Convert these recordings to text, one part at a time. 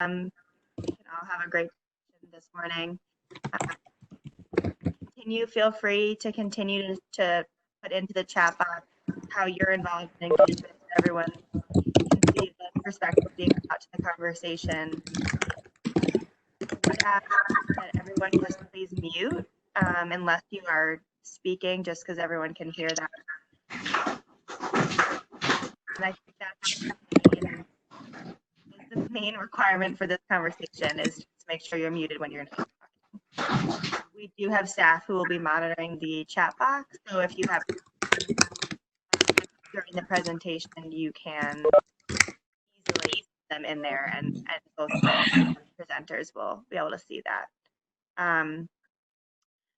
We can all have a great discussion this morning. Feel free to continue to put into the chat box how you're involved in engagement so everyone can see the perspective being brought to the conversation. I would ask that everyone just please mute unless you are speaking, just because everyone can hear that. And I think that's the main requirement for this conversation, is to make sure you're muted when you're not talking. We do have staff who will be monitoring the chat box, so if you have during the presentation, you can easily put them in there, and both presenters will be able to see that.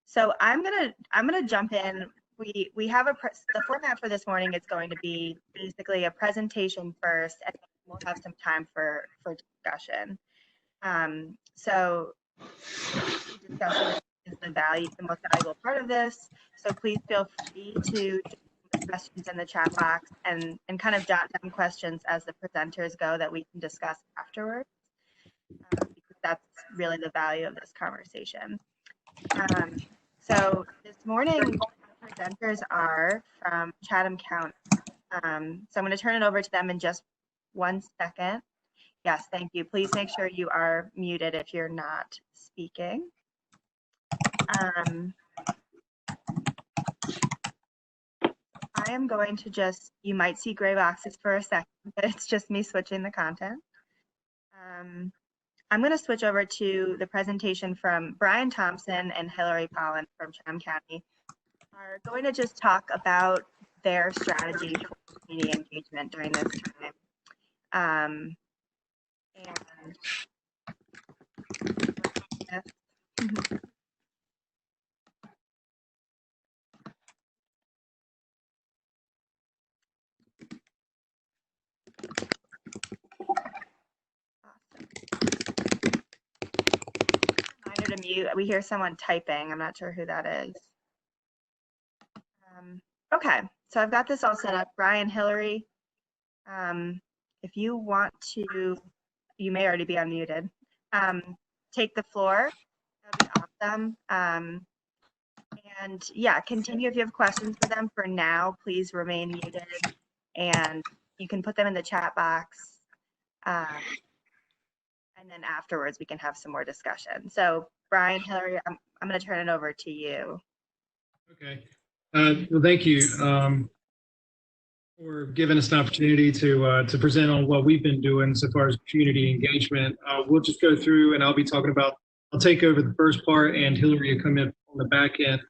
So I'm gonna jump in. We have the format for this morning is going to be basically a presentation first, and we'll have some time for discussion. So discussion is the most valuable part of this. So please feel free to put questions in the chat box and kind of jot down questions as the presenters go that we can discuss afterwards, because that's really the value of this conversation. So this morning, our presenters are from Chatham County. So I'm going to turn it over to them in just 1 second. Yes, thank you. Please make sure you are muted if you're not speaking. I am going to you might see gray boxes for a second, but it's just me switching the content. I'm going to switch over to the presentation from Brian Thompson and Hillary Pollan from Chatham County. Are going to just talk about their strategy for community engagement during this time. Reminder to mute. We hear someone typing. I'm not sure who that is. Okay, so I've got this all set up. Brian, Hillary, if you want to, you may already be unmuted. Take the floor. That would be awesome. And yeah, continue if you have questions for them. For now, please remain muted, and you can put them in the chat box. And then afterwards, we can have some more discussion. So Brian, Hillary, I'm going to turn it over to you. Okay. Well, thank you for giving us an opportunity to present on what we've been doing so far as community engagement. We'll just go through, and I'll be talking about, I'll take over the first part, and Hillary will come in on the back end.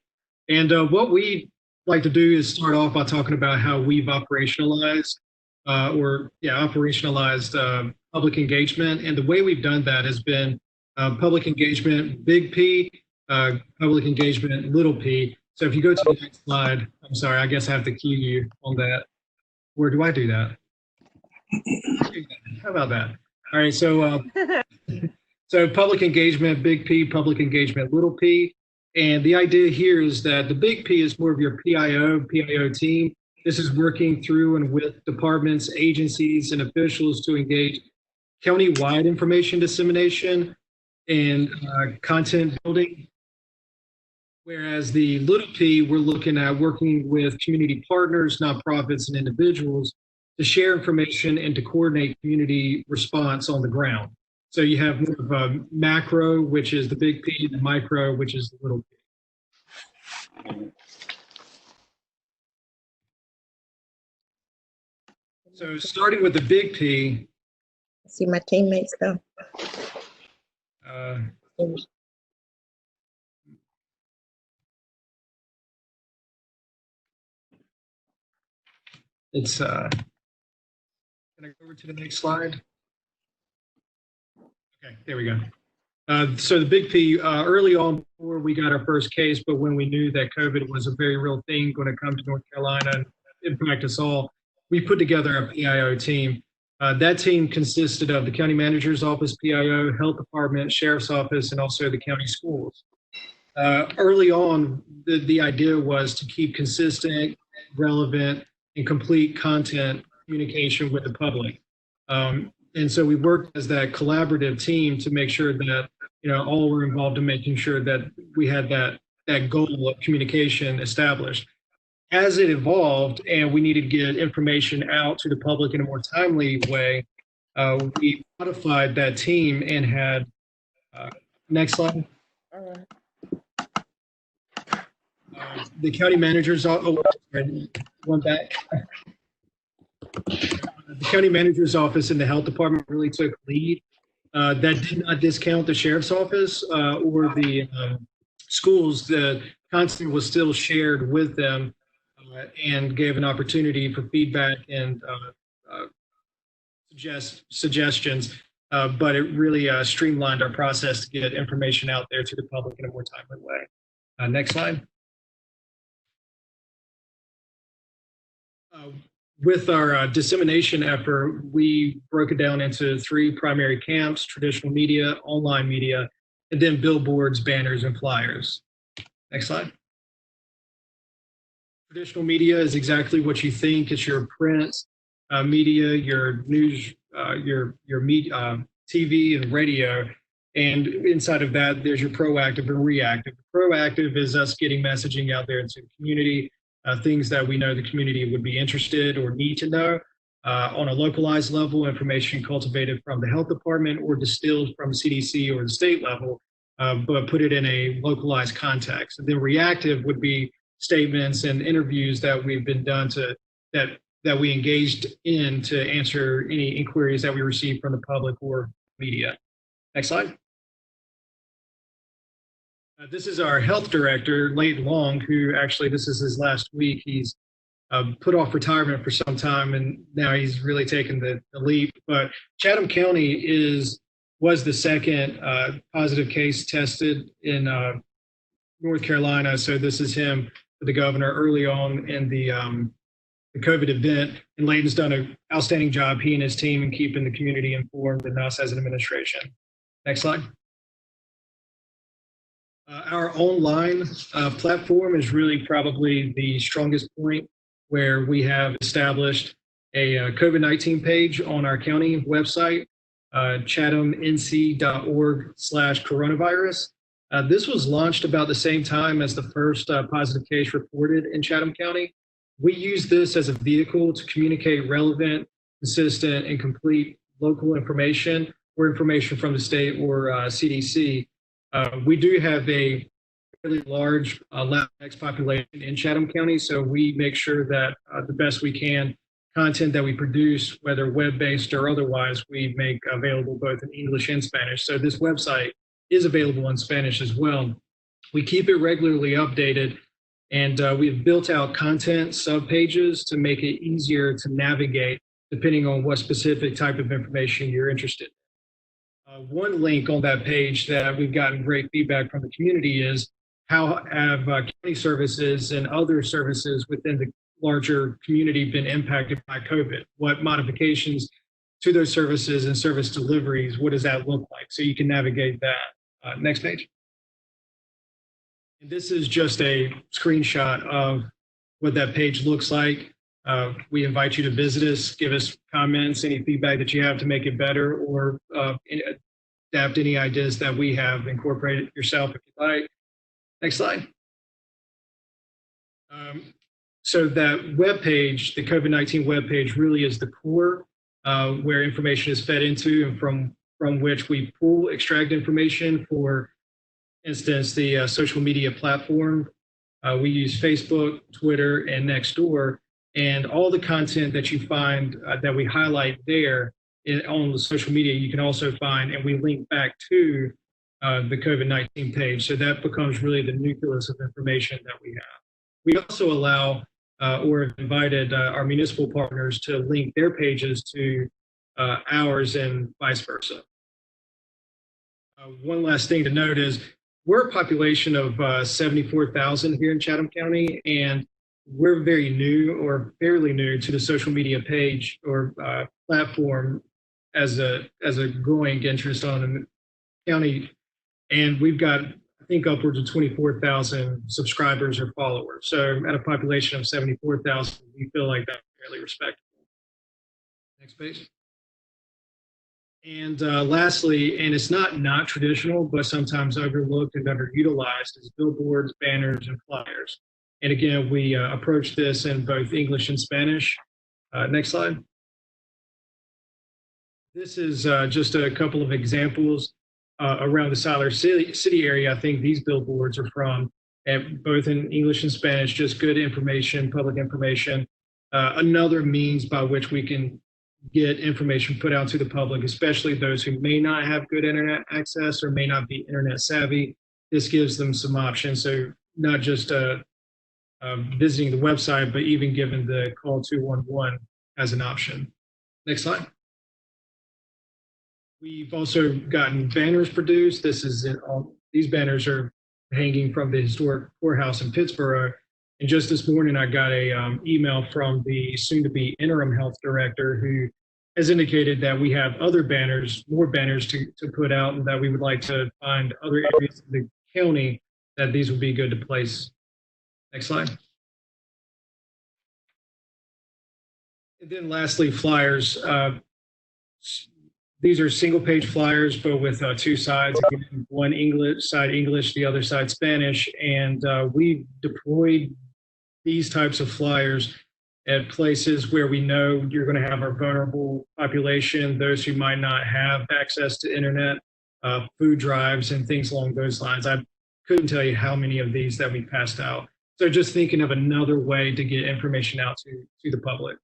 And what we like to do is start off by talking about how we've operationalized public engagement. And the way we've done that has been public engagement, big P, public engagement, little p. So if you go to the next slide, I'm sorry, I guess I have to cue you on that. Where do I do that? How about that? All right, so so public engagement, big P, public engagement, little p. And the idea here is that the big P is more of your PIO team. This is working through and with departments, agencies, and officials to engage county-wide information dissemination and content building. Whereas the little p, we're looking at working with community partners, nonprofits, and individuals to share information and to coordinate community response on the ground. So you have more of a macro, which is the big P, and micro, which is the little p. So starting with the big P. I see my teammates go. It's can I go over to the next slide? Okay, there we go. So the big P, early on before we got our first case, but when we knew that COVID was a very real thing going to come to North Carolina and impact us all, we put together a PIO team. That team consisted of the county manager's office, PIO, health department, sheriff's office, and also the county schools. Early on, the idea was to keep consistent, relevant, and complete content communication with the public. And so we worked as that collaborative team to make sure that, all were involved in making sure that we had that goal of communication established. As it evolved and we needed to get information out to the public in a more timely way, we modified that team and had, next slide. The county manager's, one back. The county manager's office and the health department really took lead. That did not discount the sheriff's office or the schools. The content was still shared with them and gave an opportunity for feedback and suggestions. But it really streamlined our process to get information out there to the public in a more timely way. Next slide. With our dissemination effort, we broke it down into 3 primary camps: traditional media, online media, and then billboards, banners, and flyers. Next slide. Traditional media is exactly what you think. It's your print media, your news, your media, TV and radio. And inside of that, there's your proactive and reactive. The proactive is us getting messaging out there into the community, things that we know the community would be interested or need to know. On a localized level, information cultivated from the health department or distilled from CDC or the state level, but put it in a localized context. And then reactive would be statements and interviews that we've been done that we engaged in to answer any inquiries that we received from the public or media. Next slide. This is our health director, Leighton Long, who actually, this is his last week. He's put off retirement for some time, and now he's really taken the leap. But Chatham County was the second positive case tested in North Carolina. So this is him, the governor, early on in the COVID event. And Leighton's done an outstanding job, he and his team, in keeping the community informed and us as an administration. Next slide. Our online platform is really probably the strongest point, where we have established a COVID-19 page on our county website, chathamnc.org/coronavirus. This was launched about the same time as the first positive case reported in Chatham County. We use this as a vehicle to communicate relevant, consistent, and complete local information or information from the state or CDC. We do have a really large Latinx population in Chatham County, so we make sure that the best we can, content that we produce, whether web-based or otherwise, we make available both in English and Spanish. So this website is available in Spanish as well. We keep it regularly updated, and we've built out content subpages to make it easier to navigate depending on what specific type of information you're interested in. One link on that page that we've gotten great feedback from the community is how have county services and other services within the larger community been impacted by COVID? What modifications to those services and service deliveries, what does that look like? So you can navigate that. Next page. And this is just a screenshot of what that page looks like. We invite you to visit us, give us comments, any feedback that you have to make it better, or adapt any ideas that we have, incorporate it yourself if you like. Next slide. So that web page, the COVID-19 web page, really is the core where information is fed into and from which we extract information. For instance, the social media platform. We use Facebook, Twitter, and Nextdoor. And all the content that you find that we highlight there on the social media, you can also find, and we link back to the COVID-19 page. So that becomes really the nucleus of information that we have. We also allow or have invited our municipal partners to link their pages to ours and vice versa. One last thing to note is we're a population of 74,000 here in Chatham County, and we're very new or fairly new to the social media page or platform as a growing interest on the county. And we've got, I think, upwards of 24,000 subscribers or followers. So at a population of 74,000, we feel like that's fairly respectable. Next page. And lastly, and it's not traditional, but sometimes overlooked and underutilized, is billboards, banners, and flyers. And again, we approach this in both English and Spanish. Next slide. This is just a couple of examples around the Siler City area. I think these billboards are from, both in English and Spanish, just good information, public information. Another means by which we can get information put out to the public, especially those who may not have good internet access or may not be internet savvy. This gives them some options. So not just visiting the website, but even giving the call 211 as an option. Next slide. We've also gotten banners produced. These banners are hanging from the historic courthouse in Pittsburgh. And just this morning, I got a email from the soon-to-be interim health director who has indicated that we have other banners, more banners to put out, and that we would like to find other areas of the county that these would be good to place. Next slide. And then lastly, flyers. These are single-page flyers, but with two sides. One side English, the other side Spanish. And we deployed these types of flyers at places where we know you're going to have our vulnerable population, those who might not have access to internet, food drives, and things along those lines. I couldn't tell you how many of these that we passed out. So just thinking of another way to get information out to the public.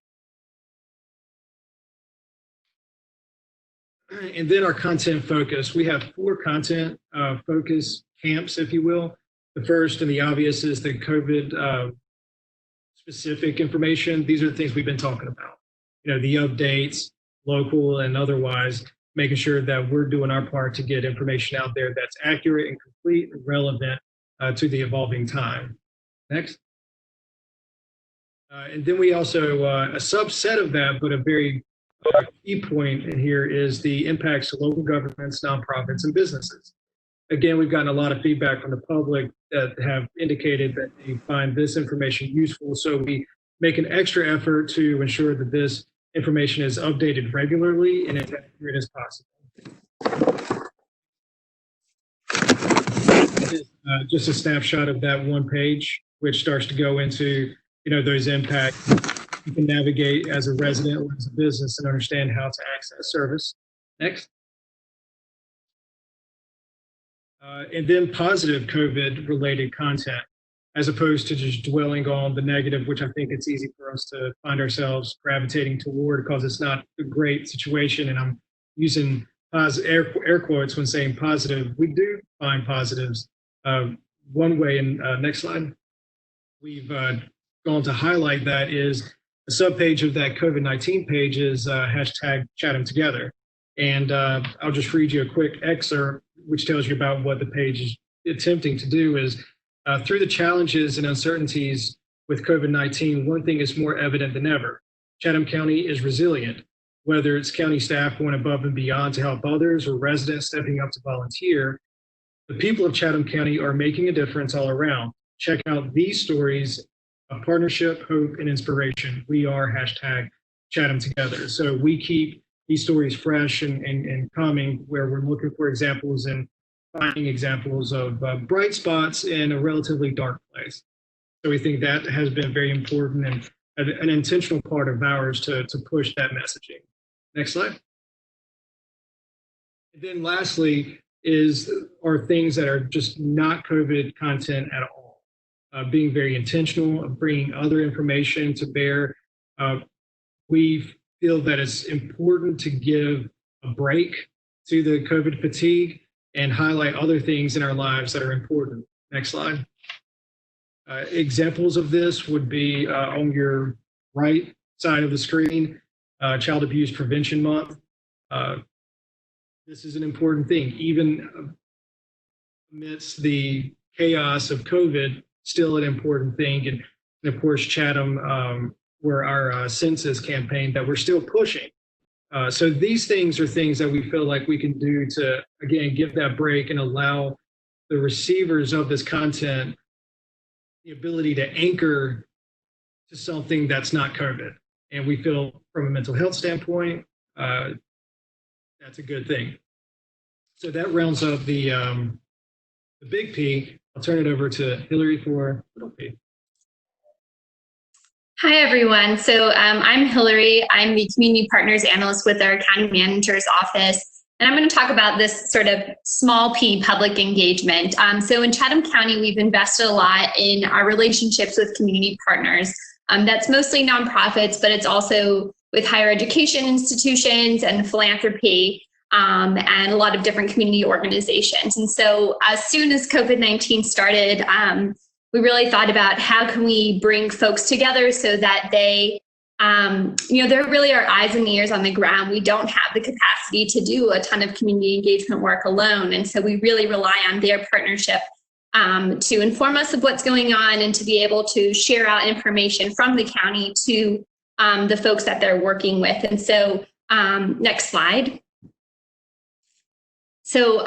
And then our content focus. We have 4 content focus camps, if you will. The first and the obvious is the COVID specific information. These are the things we've been talking about. You know, the updates, local and otherwise, making sure that we're doing our part to get information out there that's accurate and complete and relevant to the evolving time. Next. And then we also, a subset of that, but a very key point in here is the impacts to local governments, nonprofits, and businesses. Again, we've gotten a lot of feedback from the public that have indicated that they find this information useful. So we make an extra effort to ensure that this information is updated regularly and as accurate as possible. This is just a snapshot of that one page, which starts to go into, you know, those impacts. You can navigate as a resident or as a business and understand how to access service. Next. And then positive COVID-related content, as opposed to just dwelling on the negative, which I think it's easy for us to find ourselves gravitating toward because it's not a great situation. And I'm using air quotes when saying positive. We do find positives. One way, and next slide, we've gone to highlight that is a subpage of that COVID-19 page is hashtag Chatham Together. And I'll just read you a quick excerpt, which tells you about what the page is attempting to do is through the challenges and uncertainties with COVID-19, one thing is more evident than ever. Chatham County is resilient, whether it's county staff going above and beyond to help others or residents stepping up to volunteer. The people of Chatham County are making a difference all around. Check out these stories of partnership, hope, and inspiration. We are hashtag Chatham Together. So we keep these stories fresh and coming where we're looking for examples and finding examples of bright spots in a relatively dark place. So we think that has been very important and an intentional part of ours to push that messaging. Next slide. And then lastly are things that are just not COVID content at all. Being very intentional of bringing other information to bear. We feel that it's important to give a break to the COVID fatigue and highlight other things in our lives that are important. Next slide. Examples of this would be on your right side of the screen, Child Abuse Prevention Month. This is an important thing, even amidst the chaos of COVID, still an important thing. And of course, Chatham, where our census campaign that we're still pushing. So these things are things that we feel like we can do to, again, give that break and allow the receivers of this content the ability to anchor to something that's not COVID. And we feel from a mental health standpoint, that That's a good thing. So that rounds up the big P. I'll turn it over to Hillary for little p. Hi, everyone. So I'm Hillary. I'm the Community Partners Analyst with our County Manager's Office. And I'm going to talk about this sort of small p public engagement. So in Chatham County, we've invested a lot in our relationships with community partners. That's mostly nonprofits, but it's also with higher education institutions and philanthropy and a lot of different community organizations. And so as soon as COVID-19 started, we really thought about how can we bring folks together so that they, they're really our eyes and ears on the ground. We don't have the capacity to do a ton of community engagement work alone. And so we really rely on their partnership to inform us of what's going on and to be able to share out information from the county to the folks that they're working with. And so next slide. So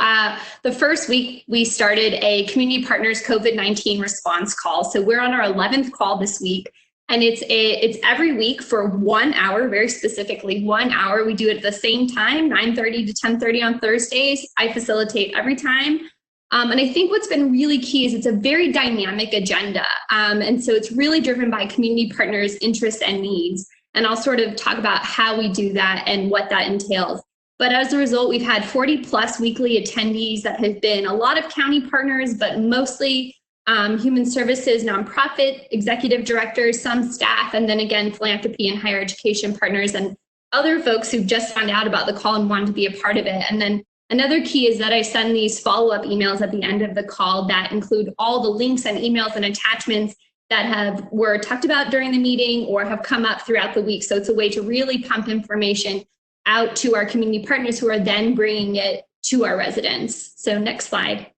the first week, we started a Community Partners COVID-19 response call. So we're on our 11th call this week, and it's every week for 1 hour, very specifically 1 hour. We do it at the same time, 9:30 to 10:30 on Thursdays. I facilitate every time. And I think what's been really key is it's a very dynamic agenda. And so it's really driven by community partners' interests and needs. And I'll sort of talk about how we do that and what that entails. But as a result, we've had 40 plus weekly attendees that have been a lot of county partners, but mostly human services, nonprofit, executive directors, some staff, and then again, philanthropy and higher education partners and other folks who've just found out about the call and wanted to be a part of it. And then another key is that I send these follow-up emails at the end of the call that include all the links and emails and attachments that were talked about during the meeting or have come up throughout the week. So it's a way to really pump information out to our community partners who are then bringing it to our residents. So next slide.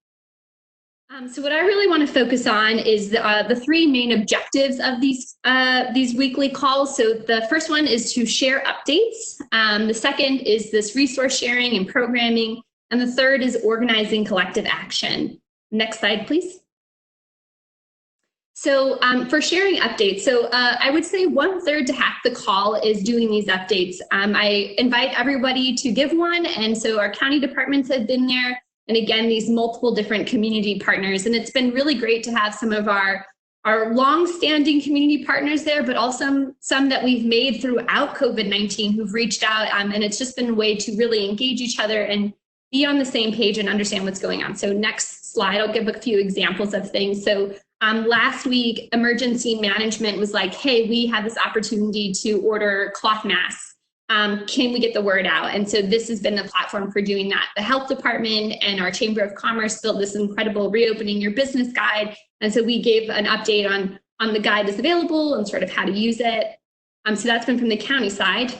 So what I really want to focus on is the three main objectives of these weekly calls. So the first one is to share updates. The second is this resource sharing and programming. And the third is organizing collective action. Next slide, please. So for sharing updates, so I would say 1/3 to half the call is doing these updates. I invite everybody to give one, and so our county departments have been there, and again, these multiple different community partners, and it's been really great to have some of our long-standing community partners there, but also some that we've made throughout COVID-19 who've reached out, and it's just been a way to really engage each other and be on the same page and understand what's going on. So next slide, I'll give a few examples of things. So last week, emergency management was like, hey, we have this opportunity to order cloth masks. Can we get the word out? And so this has been the platform for doing that. The health department and our Chamber of Commerce built this incredible reopening your business guide. And so we gave an update on the guide that's available and sort of how to use it. So that's been from the county side.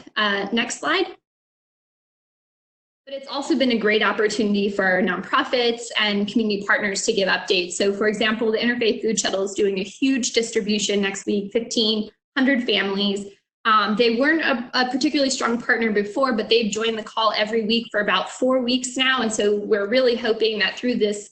Next slide. But it's also been a great opportunity for nonprofits and community partners to give updates. So for example, the Interfaith Food Shuttle is doing a huge distribution next week, 1,500 families. They weren't a particularly strong partner before, but they've joined the call every week for about 4 weeks now. And so we're really hoping that through this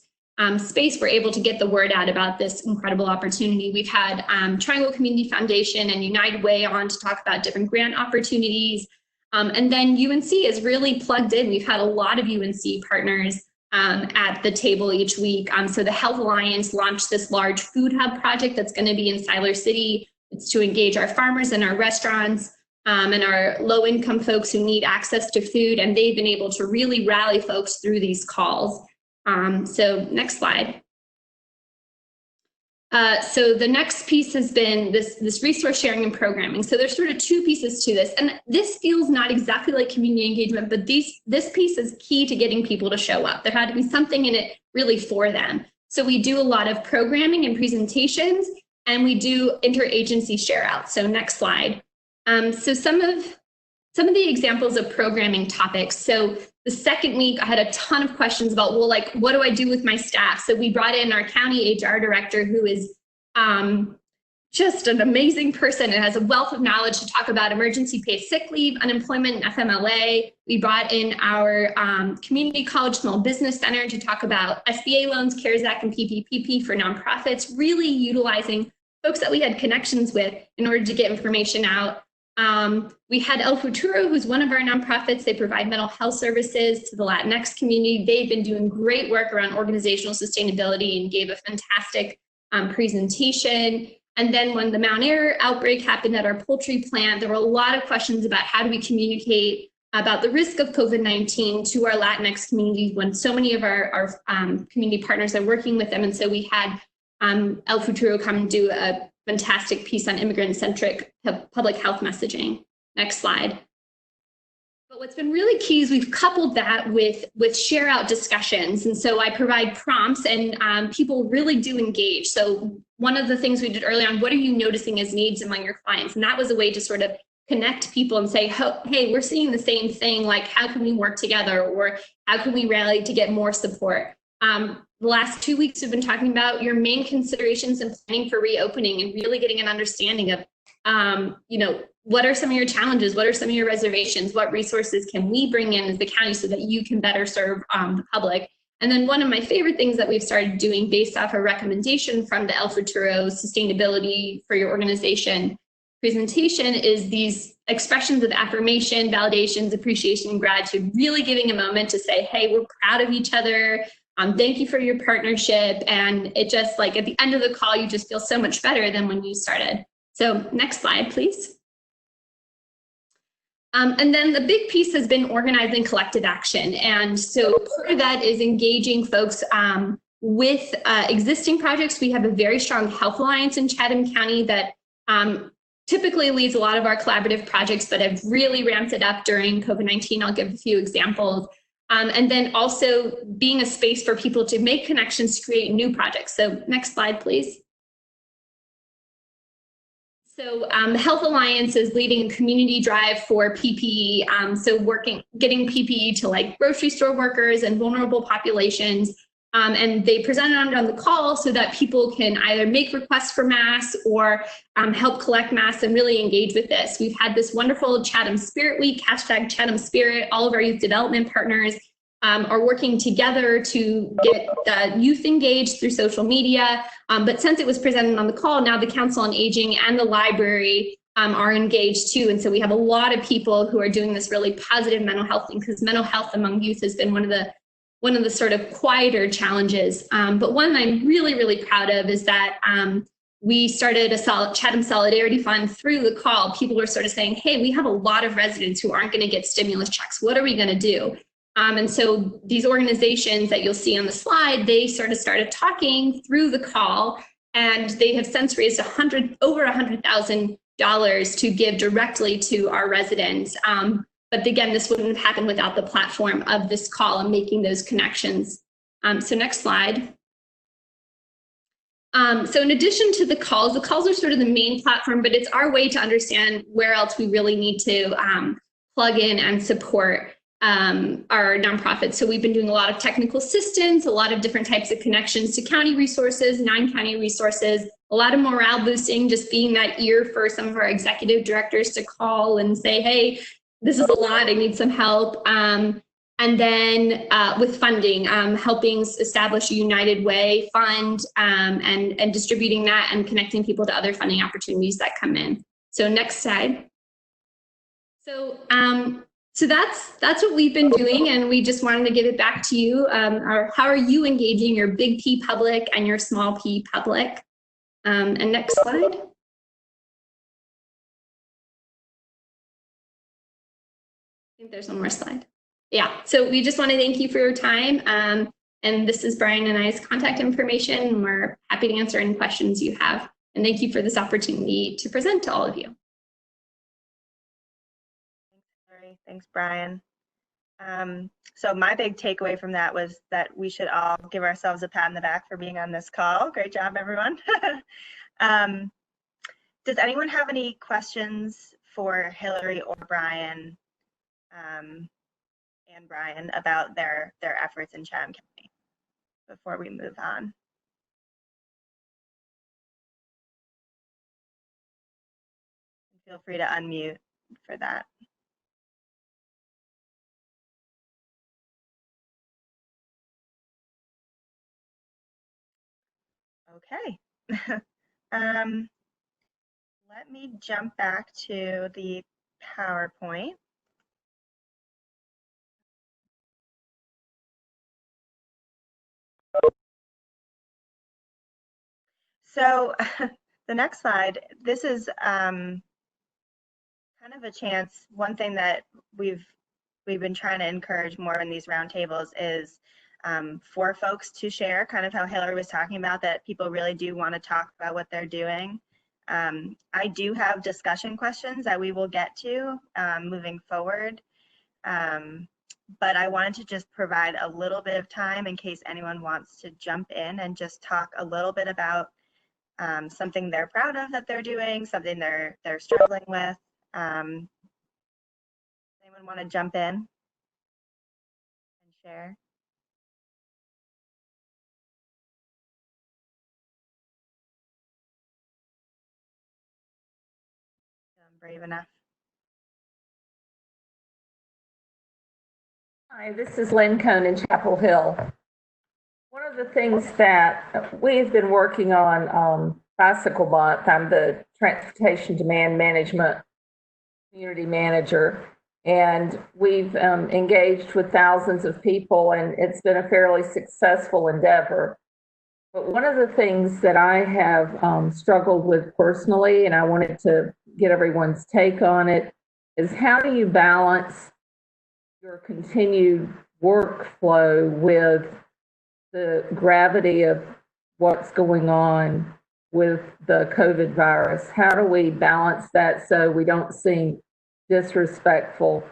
space, we're able to get the word out about this incredible opportunity. We've had Triangle Community Foundation and United Way on to talk about different grant opportunities. And then UNC is really plugged in. We've had a lot of UNC partners at the table each week. So the Health Alliance launched this large food hub project that's going to be in Siler City. It's to engage our farmers and our restaurants and our low-income folks who need access to food. And they've been able to really rally folks through these calls. So next slide. So the next piece has been this resource sharing and programming. So there's sort of two pieces to this, and this feels not exactly like community engagement, but this piece is key to getting people to show up. There had to be something in it really for them. So we do a lot of programming and presentations, and we do interagency share out. So next slide. So some of the examples of programming topics. So the second week, I had a ton of questions about, well, like, what do I do with my staff? So we brought in our county HR director, who is just an amazing person and has a wealth of knowledge to talk about emergency paid sick leave, unemployment, and FMLA. We brought in our Community College Small Business Center to talk about SBA loans, CARES Act, and PPP for nonprofits, really utilizing folks that we had connections with in order to get information out. We had El Futuro, who's one of our nonprofits. They provide mental health services to the Latinx community. They've been doing great work around organizational sustainability and gave a fantastic presentation. And then when the Mount Air outbreak happened at our poultry plant, there were a lot of questions about how do we communicate about the risk of COVID-19 to our Latinx community when so many of our community partners are working with them. And so we had El Futuro come and do a fantastic piece on immigrant-centric public health messaging. Next slide. But what's been really key is we've coupled that with share out discussions. And so I provide prompts and people really do engage. So one of the things we did early on, what are you noticing as needs among your clients? And that was a way to sort of connect people and say, hey, we're seeing the same thing, like how can we work together, or how can we rally to get more support? The last 2 weeks we've been talking about your main considerations and planning for reopening and really getting an understanding of, what are some of your challenges? What are some of your reservations? What resources can we bring in as the county so that you can better serve the public? And then one of my favorite things that we've started doing based off a recommendation from the El Futuro Sustainability for Your Organization presentation is these expressions of affirmation, validations, appreciation, and gratitude, really giving a moment to say, hey, we're proud of each other. Thank you for your partnership. And it just like at the end of the call, you just feel so much better than when you started. So next slide, please. And then the big piece has been organizing collective action. And so part of that is engaging folks with existing projects. We have a very strong health alliance in Chatham County that typically leads a lot of our collaborative projects, but have really ramped it up during COVID-19. I'll give a few examples. And then also being a space for people to make connections, to create new projects. So next slide, please. So the Health Alliance is leading a community drive for PPE. So getting PPE to like grocery store workers and vulnerable populations. And they presented on the call so that people can either make requests for masks or help collect masks and really engage with this. We've had this wonderful Chatham Spirit Week, hashtag Chatham Spirit. All of our youth development partners are working together to get youth engaged through social media. But since it was presented on the call, now the Council on Aging and the library are engaged too. And so we have a lot of people who are doing this really positive mental health thing, because mental health among youth has been one of the sort of quieter challenges. But one I'm really, really proud of is that we started a Chatham Solidarity Fund through the call. People were sort of saying, hey, we have a lot of residents who aren't going to get stimulus checks. What are we going to do? And so these organizations that you'll see on the slide, they sort of started talking through the call, and they have since raised over $100,000 to give directly to our residents. But again, this wouldn't have happened without the platform of this call and making those connections. So next slide. So in addition to the calls are sort of the main platform, but it's our way to understand where else we really need to plug in and support our nonprofits. So we've been doing a lot of technical assistance, a lot of different types of connections to county resources, non-county resources, a lot of morale boosting, just being that ear for some of our executive directors to call and say, hey, this is a lot, I need some help. And then with funding, helping establish a United Way fund and distributing that and connecting people to other funding opportunities that come in. So next slide. So that's what we've been doing, and we just wanted to give it back to you. How are you engaging your big P public and your small P public? And next slide. I think there's one more slide. Yeah, so we just want to thank you for your time. And this is Brian and I's contact information, and we're happy to answer any questions you have. And thank you for this opportunity to present to all of you. Thanks, Brian. So my big takeaway from that was that we should all give ourselves a pat on the back for being on this call. Great job, everyone. Does anyone have any questions for Hillary or Brian and Brian about their efforts in Chatham County before we move on? Feel free to unmute for that. Okay. Let me jump back to the PowerPoint. So the next slide, this is kind of a chance. One thing that we've been trying to encourage more in these roundtables is for folks to share, kind of how Hillary was talking about, that people really do want to talk about what they're doing. I do have discussion questions that we will get to moving forward. But I wanted to just provide a little bit of time in case anyone wants to jump in and just talk a little bit about something they're proud of that they're doing, something they're struggling with. Anyone want to jump in and share? I'm brave enough. Hi, this is Lynn Cohn in Chapel Hill. One of the things that we've been working on, Bicycle Month, I'm the Transportation Demand Management Community Manager, and we've engaged with thousands of people, and it's been a fairly successful endeavor. But one of the things that I have struggled with personally, and I wanted to get everyone's take on it, is how do you balance your continued workflow with the gravity of what's going on with the COVID virus? How do we balance that so we don't seem disrespectful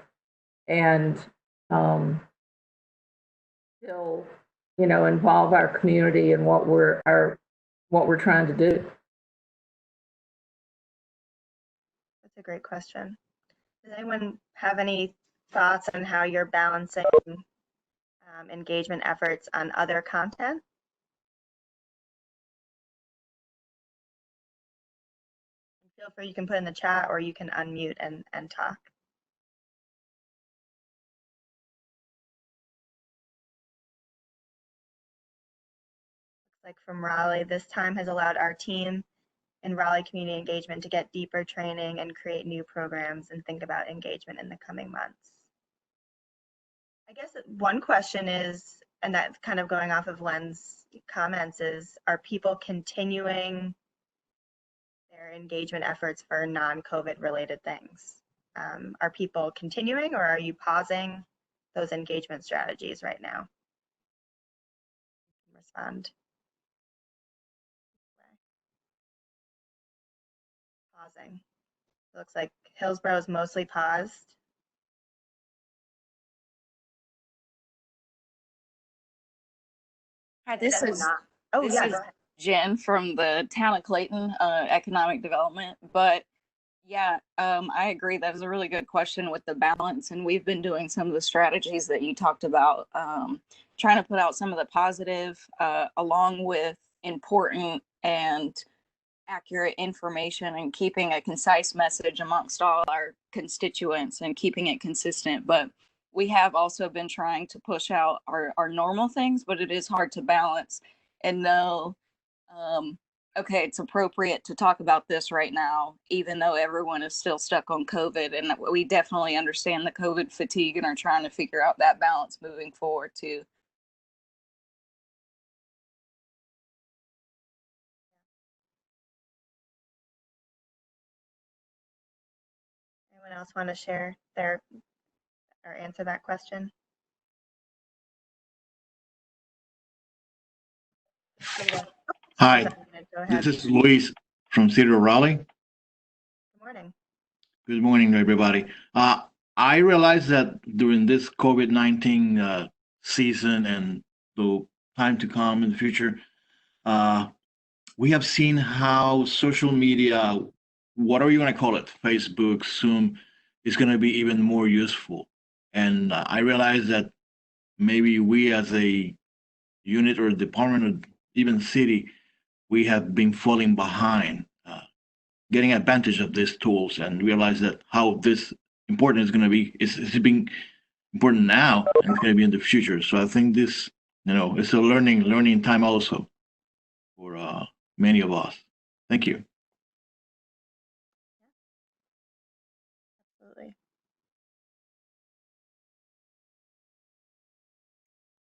and still, involve our community in what we're trying to do? That's a great question. Does anyone have any thoughts on how you're balancing engagement efforts on other content? Feel free, you can put in the chat or you can unmute and talk. Looks like from Raleigh, this time has allowed our team in Raleigh community engagement to get deeper training and create new programs and think about engagement in the coming months. I guess one question is, and that's kind of going off of Len's comments, is are people continuing their engagement efforts for non-COVID related things? Are people continuing, or are you pausing those engagement strategies right now? Respond. Pausing. It looks like Hillsborough is mostly paused. Hi, this is Oh, this yeah, is go ahead. Jen from the town of Clayton, economic development. But yeah, I agree. That was a really good question with the balance, and we've been doing some of the strategies that you talked about, trying to put out some of the positive, along with important and accurate information, and keeping a concise message amongst all our constituents and keeping it consistent. But we have also been trying to push out our normal things, but it is hard to balance and know, okay, it's appropriate to talk about this right now, even though everyone is still stuck on COVID. And we definitely understand the COVID fatigue and are trying to figure out that balance moving forward too. Anyone else want to share their or answer that question? Hi, Go ahead. this is Luis from City of Raleigh. Good morning. Good morning, everybody. I realized that during this COVID-19 season and the time to come in the future, we have seen how social media, whatever you want to call it, Facebook, Zoom, is going to be even more useful. And I realized that maybe we as a unit or department or even city, we have been falling behind getting advantage of these tools and realize that how this important is going to be, it's being important now and it's going to be in the future. So I think this, it's a learning time also for many of us. Thank you.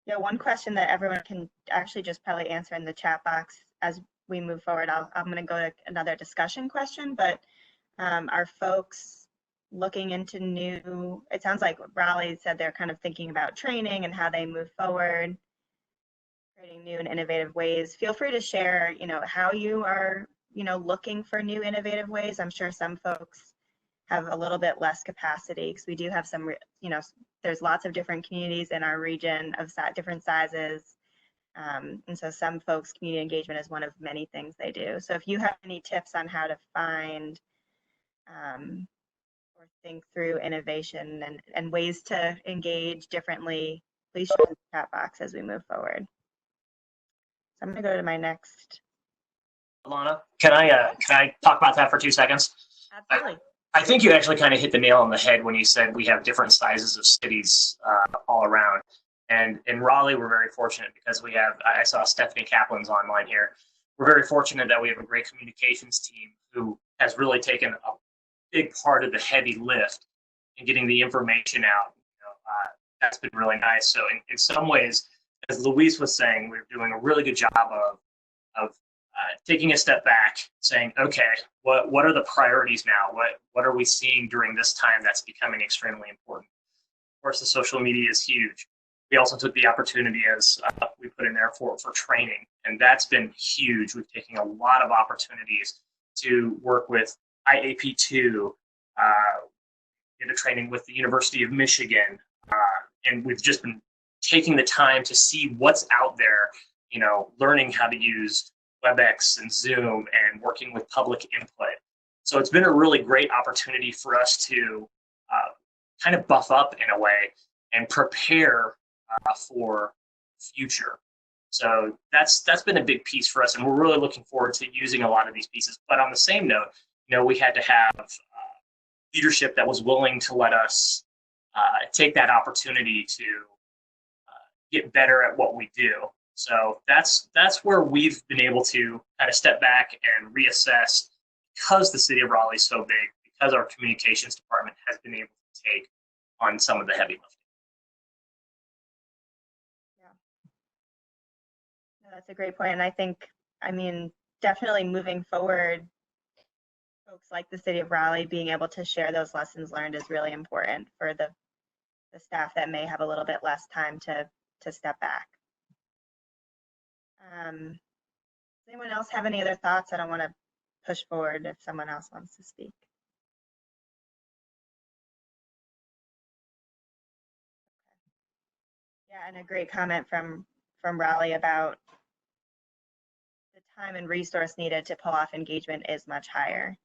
Yeah, one question that everyone can actually just probably answer in the chat box as we move forward. I'm going to go to another discussion question, but are folks looking into new, it sounds like Raleigh said they're kind of thinking about training and how they move forward, creating new and innovative ways. Feel free to share, how you are, looking for new innovative ways. I'm sure some folks have a little bit less capacity because we do have some, there's lots of different communities in our region of different sizes. And so some folks, community engagement is one of many things they do. So if you have any tips on how to find or think through innovation and ways to engage differently, please share in the chat box as we move forward. So I'm going to go to my next. Alana, can I talk about that for 2 seconds? Absolutely. I think you actually kind of hit the nail on the head when you said we have different sizes of cities all around. And in Raleigh, we're very fortunate because we have, I saw Stephanie Kaplan's online here. We're very fortunate that we have a great communications team who has really taken a big part of the heavy lift in getting the information out. That's been really nice. So in some ways, as Luis was saying, we're doing a really good job of taking a step back, saying, okay, what are the priorities now? What are we seeing during this time that's becoming extremely important? Of course, the social media is huge. We also took the opportunity, as we put in there, for training, and that's been huge. We've taken a lot of opportunities to work with IAP2, did a training with the University of Michigan, and we've just been taking the time to see what's out there, learning how to use WebEx and Zoom and working with public input. So it's been a really great opportunity for us to kind of buff up in a way and prepare for the future. So that's been a big piece for us, and we're really looking forward to using a lot of these pieces. But on the same note, we had to have leadership that was willing to let us take that opportunity to get better at what we do. So that's where we've been able to kind of step back and reassess, because the city of Raleigh is so big, because our communications department has been able to take on some of the heavy lifting. Yeah, no, that's a great point. And I think, definitely moving forward, folks like the city of Raleigh being able to share those lessons learned is really important for the staff that may have a little bit less time to step back. Does anyone else have any other thoughts? I don't want to push forward if someone else wants to speak. Yeah, and a great comment from Raleigh about the time and resource needed to pull off engagement is much higher,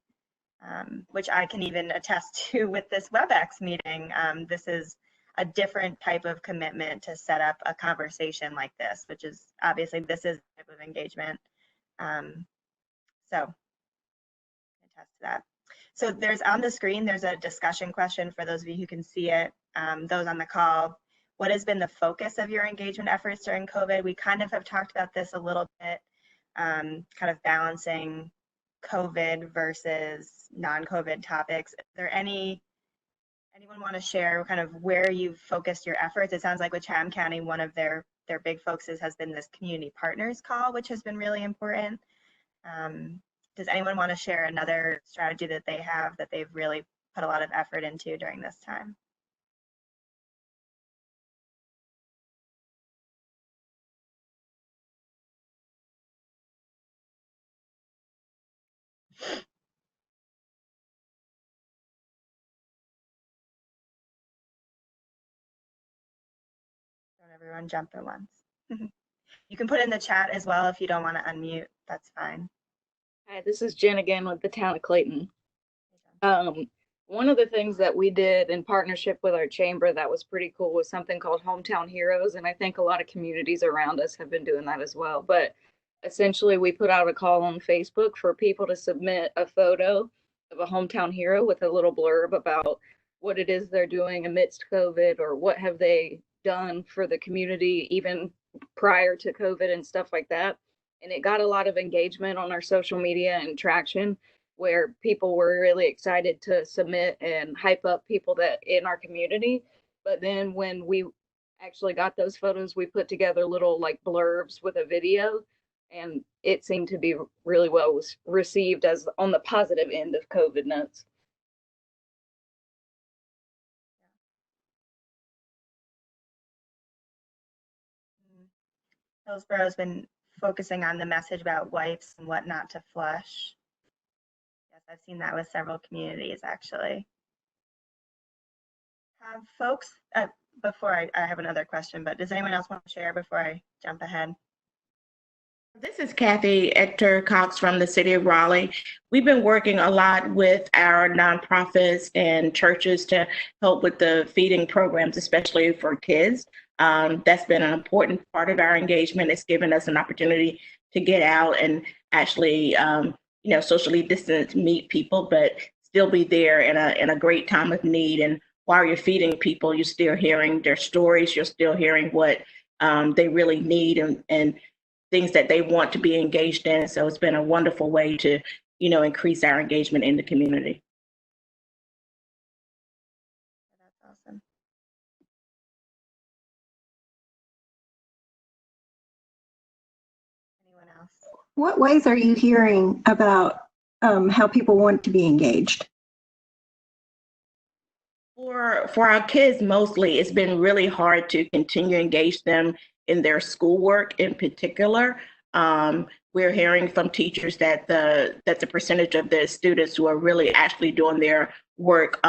which I can even attest to with this WebEx meeting. This is a different type of commitment to set up a conversation like this, which is obviously this is a type of engagement. So attest to that. So there's on the screen, there's a discussion question for those of you who can see it. Those on the call, what has been the focus of your engagement efforts during COVID? We kind of have talked about this a little bit, kind of balancing COVID versus non-COVID topics. Is there anyone want to share kind of where you've focused your efforts? It sounds like with Chatham County, one of their big focuses has been this community partners call, which has been really important. Does anyone want to share another strategy that they have that they've really put a lot of effort into during this time? Don't everyone jump at once. You can put in the chat as well if you don't want to unmute. That's fine. Hi, this is Jen again with the town of Clayton. One of the things that we did in partnership with our chamber that was pretty cool was something called Hometown Heroes, and I think a lot of communities around us have been doing that as well. But essentially, we put out a call on Facebook for people to submit a photo of a hometown hero with a little blurb about what it is they're doing amidst COVID, or what have they done for the community even prior to COVID and stuff like that. And it got a lot of engagement on our social media and traction, where people were really excited to submit and hype up people that in our community. But then when we actually got those photos, we put together little like blurbs with a video, and it seemed to be really well received as on the positive end of COVID notes. Hillsboro's been focusing on the message about wipes and what not to flush. Yes, I've seen that with several communities actually. Have folks, before I have another question, but does anyone else want to share before I jump ahead? This is Kathy Ector Cox from the city of Raleigh. We've been working a lot with our nonprofits and churches to help with the feeding programs, especially for kids. That's been an important part of our engagement. It's given us an opportunity to get out and actually, socially distance, meet people, but still be there in a great time of need. And while you're feeding people, you're still hearing their stories. You're still hearing what they really need and things that they want to be engaged in. So it's been a wonderful way to, increase our engagement in the community. That's awesome. Anyone else? What ways are you hearing about how people want to be engaged? For our kids, mostly, it's been really hard to continue to engage them in their schoolwork in particular. We're hearing from teachers that the percentage of the students who are really actually doing their work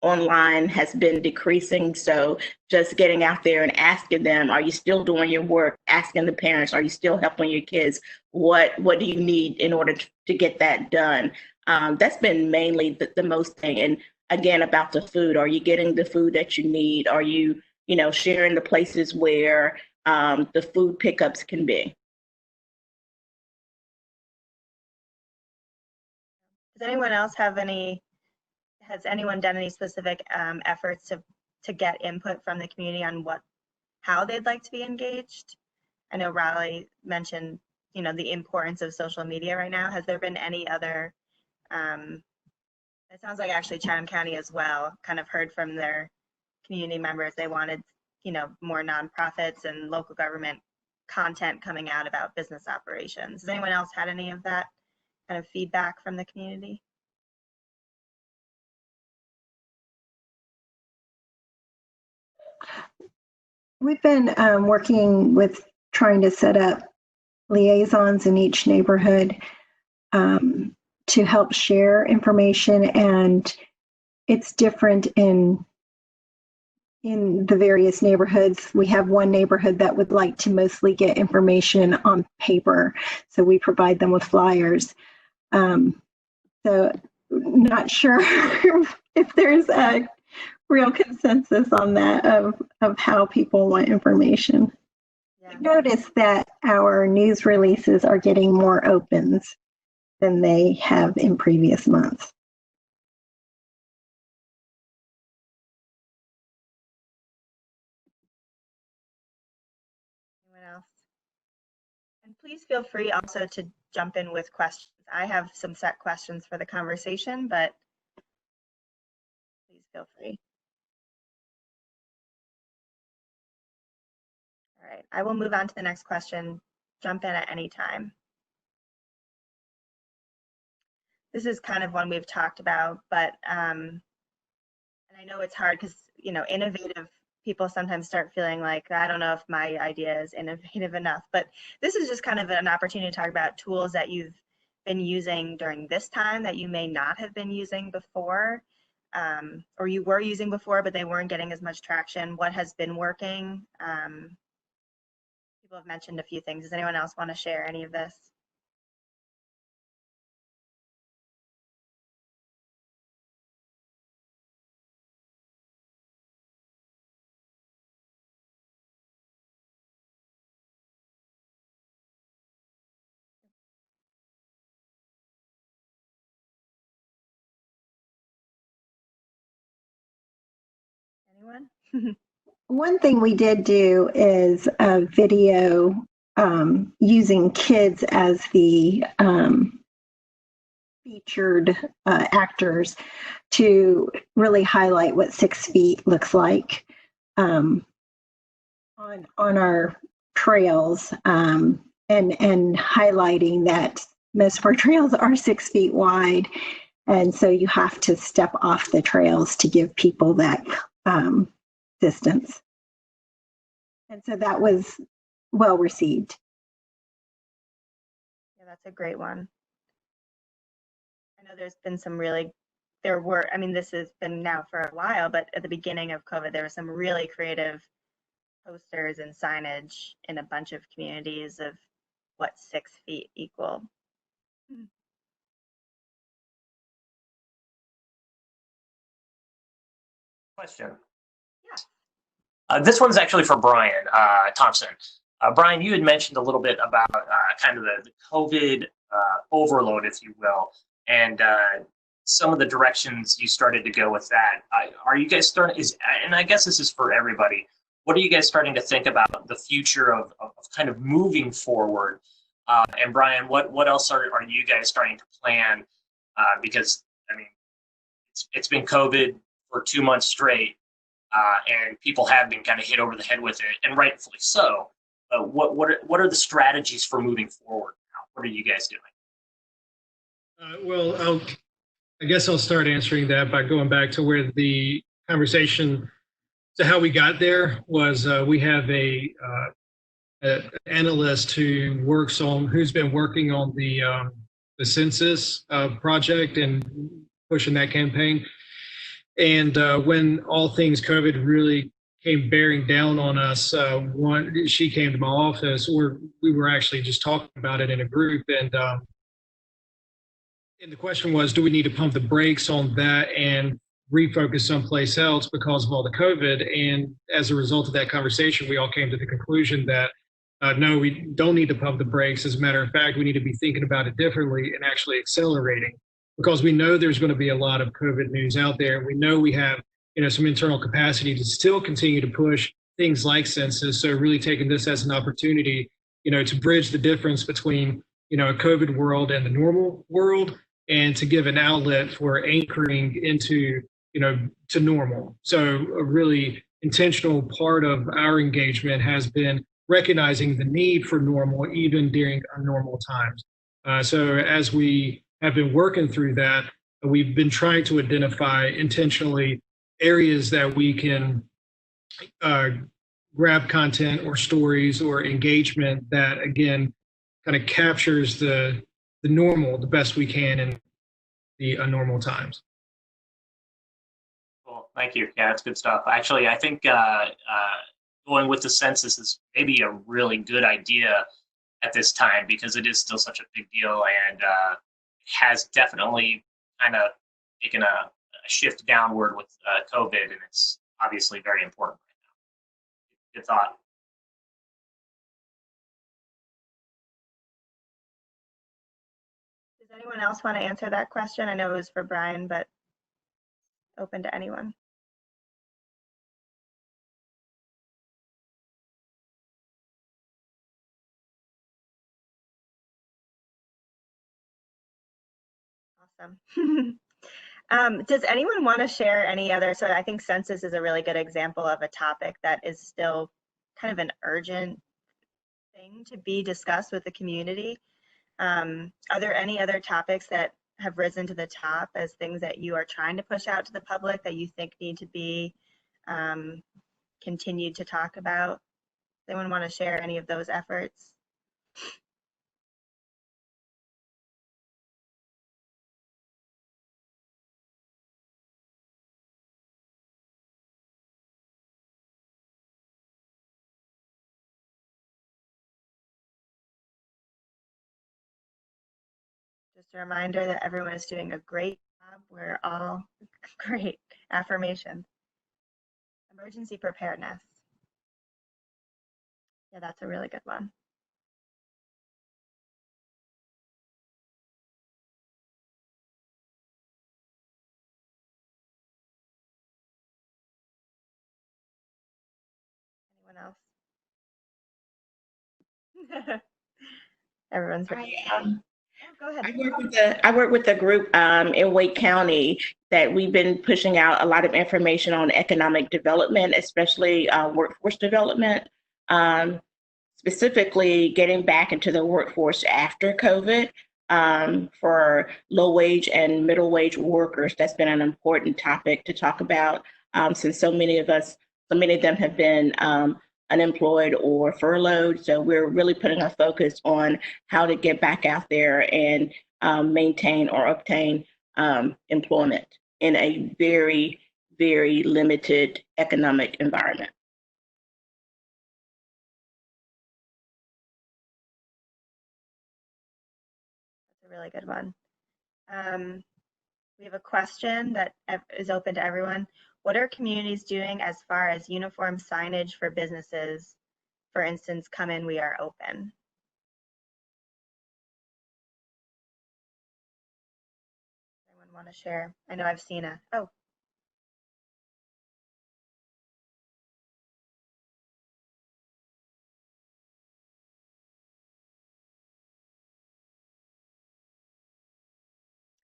online has been decreasing. So just getting out there and asking them, are you still doing your work? Asking the parents, are you still helping your kids? What do you need in order to get that done? That's been mainly the most thing. And again, about the food, are you getting the food that you need? Are you, sharing the places where the food pickups can be? Does anyone else has anyone done any specific efforts to get input from the community on how they'd like to be engaged? I know Raleigh mentioned, the importance of social media right now. Has there been any other, it sounds like actually Chatham County as well, kind of heard from their community members. They wanted, more nonprofits and local government content coming out about business operations. Has anyone else had any of that kind of feedback from the community? We've been working with trying to set up liaisons in each neighborhood to help share information, and it's different in the various neighborhoods. We have one neighborhood that would like to mostly get information on paper, so we provide them with flyers. So not sure if there's a real consensus on that of how people want information. Yeah. I've noticed that our news releases are getting more opens than they have in previous months. Anyone else? And please feel free also to jump in with questions. I have some set questions for the conversation, but please feel free. All right, I will move on to the next question. Jump in at any time. This is kind of one we've talked about, but and I know it's hard because, innovative people sometimes start feeling like, I don't know if my idea is innovative enough, but this is just kind of an opportunity to talk about tools that you've been using during this time that you may not have been using before, or you were using before, but they weren't getting as much traction. What has been working? People have mentioned a few things. Does anyone else want to share any of this? Anyone? One thing we did do is a video using kids as the featured actors to really highlight what 6 feet looks like. on our trails, and highlighting that most of our trails are 6 feet wide. And so you have to step off the trails to give people that distance. And so that was well received. Yeah, that's a great one. I know there's been some really, this has been now for a while, but at the beginning of COVID, there were some really creative posters and signage in a bunch of communities of what 6 feet equal. Question. Yeah. This one's actually for Brian Thompson. Brian, you had mentioned a little bit about kind of the COVID overload, if you will, and some of the directions you started to go with that. Are you guys starting, and I guess this is for everybody, what are you guys starting to think about the future of kind of moving forward? And Brian, what else are you guys starting to plan? Because, I mean, it's been COVID for 2 months straight, and people have been kind of hit over the head with it, and rightfully so. What are the strategies for moving forward now? What are you guys doing? Well, I guess I'll start answering that by going back to where the conversation to how we got there was. We have an analyst who's been working on the census project and pushing that campaign. And when all things COVID really came bearing down on us, she came to my office, we were actually just talking about it in a group, and the question was, do we need to pump the brakes on that and refocus someplace else because of all the COVID? And as a result of that conversation, we all came to the conclusion that no, we don't need to pump the brakes. As a matter of fact, we need to be thinking about it differently and actually accelerating, because we know there's going to be a lot of COVID news out there. And we know we have, some internal capacity to still continue to push things like census. So really taking this as an opportunity, to bridge the difference between, a COVID world and the normal world, and to give an outlet for anchoring into, to normal. So a really intentional part of our engagement has been recognizing the need for normal, even during unnormal times. So as we have been working through that, we've been trying to identify intentionally areas that we can grab content or stories or engagement that, again, kind of captures the normal the best we can in the unnormal times. Cool, thank you. Yeah, that's good stuff. Actually, I think going with the census is maybe a really good idea at this time, because it is still such a big deal, and has definitely kind of taken a shift downward with COVID, and it's obviously very important right now. Good thought. Does anyone else want to answer that question? I know it was for Brian, but open to anyone. Awesome. Does anyone want to share any other? So I think census is a really good example of a topic that is still kind of an urgent thing to be discussed with the community. Are there any other topics that have risen to the top as things that you are trying to push out to the public that you think need to be continued to talk about? Does anyone want to share any of those efforts? Just a reminder that everyone is doing a great job. We're all great. Affirmations. Emergency preparedness. Yeah, that's a really good one. Anyone else? Everyone's very go ahead. I work with a group in Wake County that we've been pushing out a lot of information on economic development, especially workforce development. specifically getting back into the workforce after COVID. For low wage and middle wage workers, that's been an important topic to talk about, since so many of them have been unemployed or furloughed. So we're really putting our focus on how to get back out there and maintain or obtain employment in a very, very limited economic environment. That's a really good one. We have a question that is open to everyone. What are communities doing as far as uniform signage for businesses? For instance, come in, we are open. Anyone want to share? I know I've seen oh.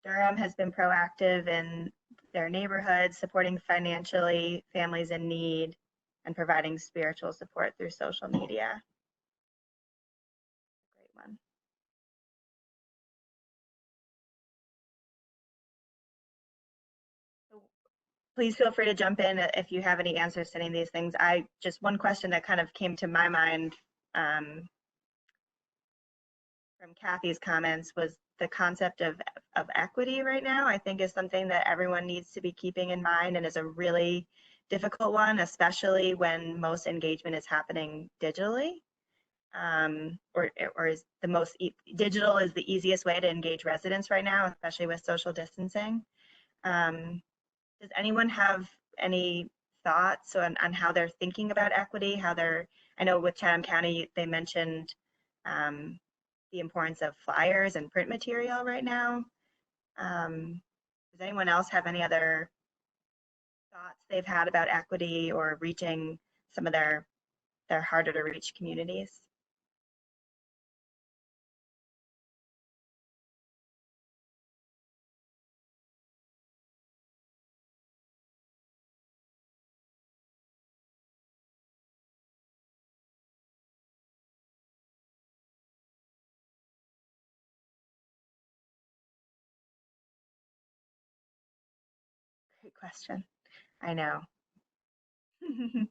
Durham has been proactive in their neighborhoods, supporting financially families in need and providing spiritual support through social media. Great one. So please feel free to jump in if you have any answers to any of these things. Just one question that kind of came to my mind from Kathy's comments was the concept of equity right now, I think is something that everyone needs to be keeping in mind and is a really difficult one, especially when most engagement is happening digitally. Or is the most digital is the easiest way to engage residents right now, especially with social distancing. Does anyone have any thoughts on how they're thinking about equity? I know with Chatham County, they mentioned the importance of flyers and print material right now. Does anyone else have any other thoughts they've had about equity or reaching some of their harder to reach communities? Great question. I know. Does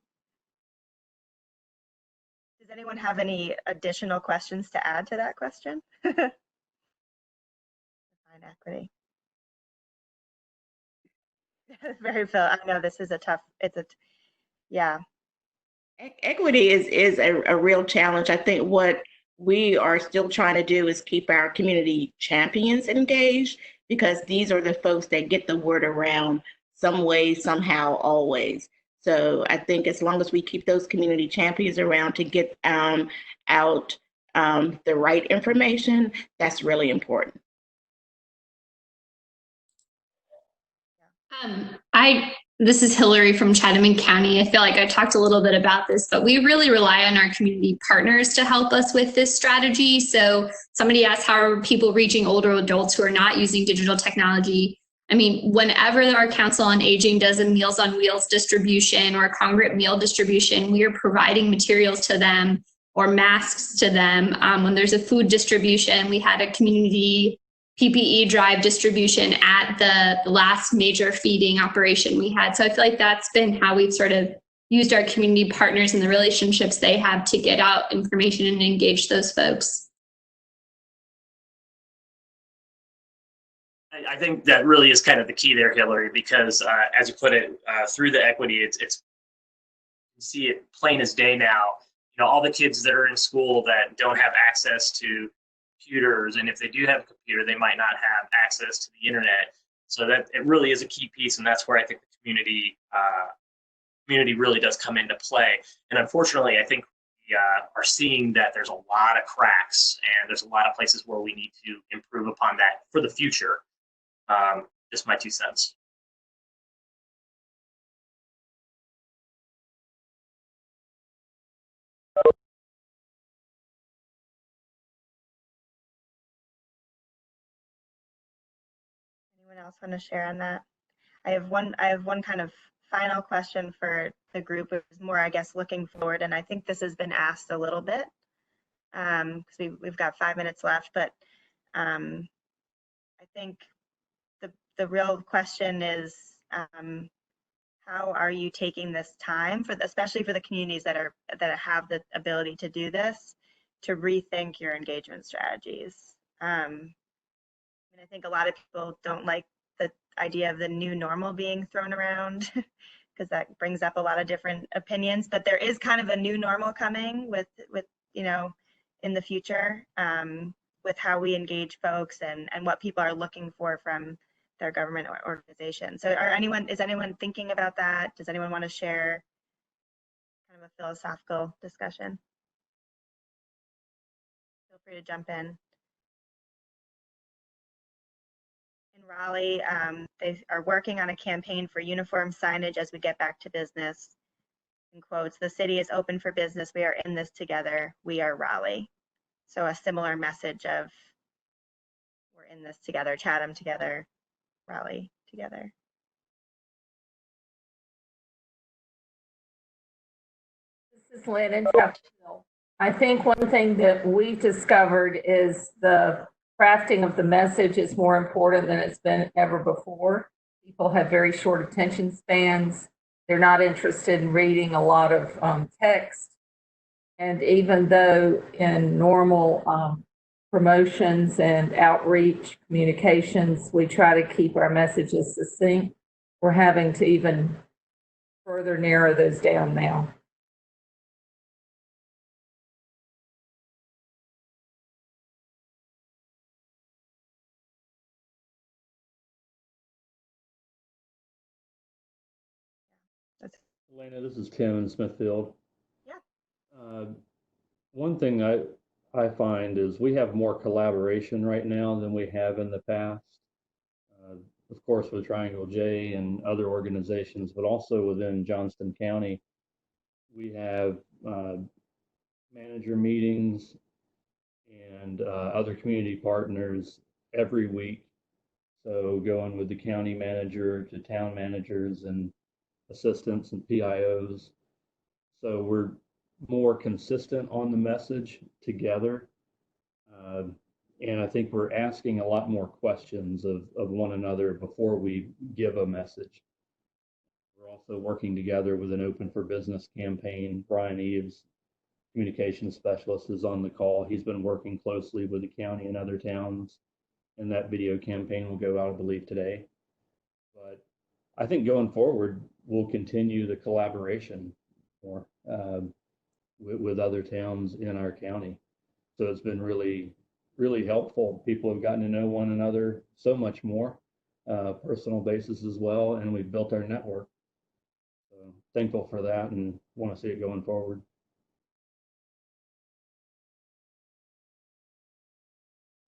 anyone have any additional questions to add to that question? Define equity. Very Phil. I know this is yeah. Equity is a real challenge. I think what we are still trying to do is keep our community champions engaged, because these are the folks that get the word around some way, somehow, always. So I think as long as we keep those community champions around to get out the right information, that's really important. This is Hillary from Chatham County. I feel like I talked a little bit about this, but we really rely on our community partners to help us with this strategy. So somebody asked, how are people reaching older adults who are not using digital technology? I mean, whenever our Council on Aging does a Meals on Wheels distribution or a congregate meal distribution, we are providing materials to them or masks to them. When there's a food distribution, we had a community PPE drive distribution at the last major feeding operation we had. So I feel like that's been how we've sort of used our community partners and the relationships they have to get out information and engage those folks. I think that really is kind of the key there, Hillary, because as you put it, through the equity, it's you see it plain as day now. You know, all the kids that are in school that don't have access to computers, and if they do have a computer, they might not have access to the internet. So that it really is a key piece, and that's where I think the community really does come into play. And unfortunately, I think we are seeing that there's a lot of cracks, and there's a lot of places where we need to improve upon that for the future. Just my 2 cents. Anyone else want to share on that? I have one kind of final question for the group is more, I guess, looking forward. And I think this has been asked a little bit because we've got 5 minutes left. But I think the real question is, how are you taking this time especially for the communities that have the ability to do this, to rethink your engagement strategies? I think a lot of people don't like the idea of the new normal being thrown around because that brings up a lot of different opinions. But there is kind of a new normal coming with in the future, with how we engage folks and what people are looking for from their government organization. So is anyone thinking about that? Does anyone want to share kind of a philosophical discussion? Feel free to jump in. In Raleigh, they are working on a campaign for uniform signage as we get back to business. In quotes, "The city is open for business. We are in this together. We are Raleigh." So a similar message of we're in this together, Chatham together, Raleigh together. This is Lynn in Chapel Hill. I think one thing that we discovered is the crafting of the message is more important than it's been ever before. People have very short attention spans. They're not interested in reading a lot of text. And even though in normal promotions and outreach communications, we try to keep our messages succinct, we're having to even further narrow those down now. Elena, this is Tim in Smithfield. Yeah. One thing I find is we have more collaboration right now than we have in the past. Of course, with Triangle J and other organizations, but also within Johnston County, we have manager meetings and other community partners every week. So going with the county manager to town managers and assistants and PIOs. So we're more consistent on the message together. And I think we're asking a lot more questions of one another before we give a message. We're also working together with an Open for Business campaign. Brian Eves, communications specialist, is on the call. He's been working closely with the county and other towns, and that video campaign will go out, I believe, today. But I think going forward, we'll continue the collaboration more with other towns in our county. So it's been really, really helpful. People have gotten to know one another so much more, personal basis as well, and we've built our network. So thankful for that and want to see it going forward.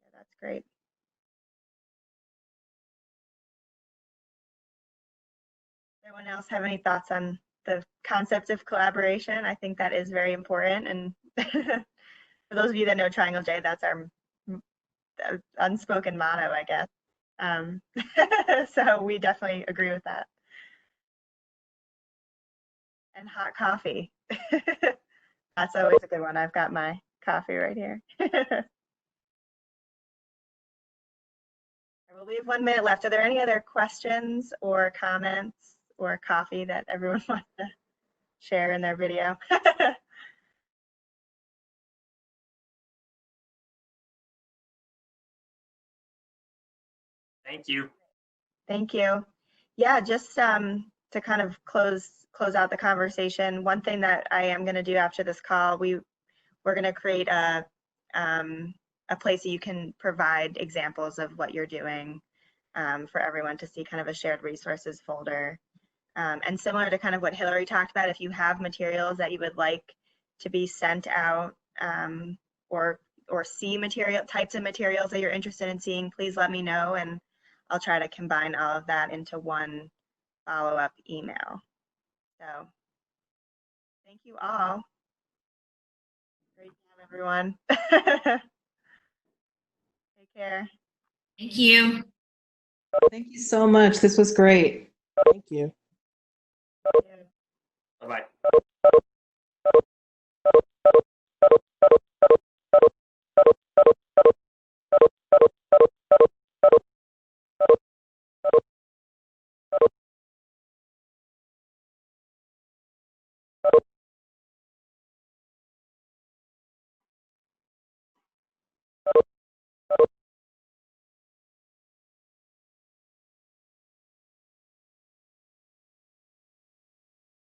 Yeah, that's great. Anyone else have any thoughts on the concept of collaboration? I think that is very important. And for those of you that know Triangle J, that's our unspoken motto, I guess. So we definitely agree with that. And hot coffee. That's always a good one. I've got my coffee right here. I will leave 1 minute left. Are there any other questions or comments or coffee that everyone wants to share in their video? Thank you. Thank you. Yeah, just to kind of close out the conversation, one thing that I am going to do after this call, we're going to create a place that you can provide examples of what you're doing for everyone to see, kind of a shared resources folder. And similar to kind of what Hillary talked about, if you have materials that you would like to be sent out or see types of materials that you're interested in seeing, please let me know, and I'll try to combine all of that into one follow-up email. So thank you all. Great job, everyone. Take care. Thank you. Thank you so much. This was great. Thank you. Bye-bye.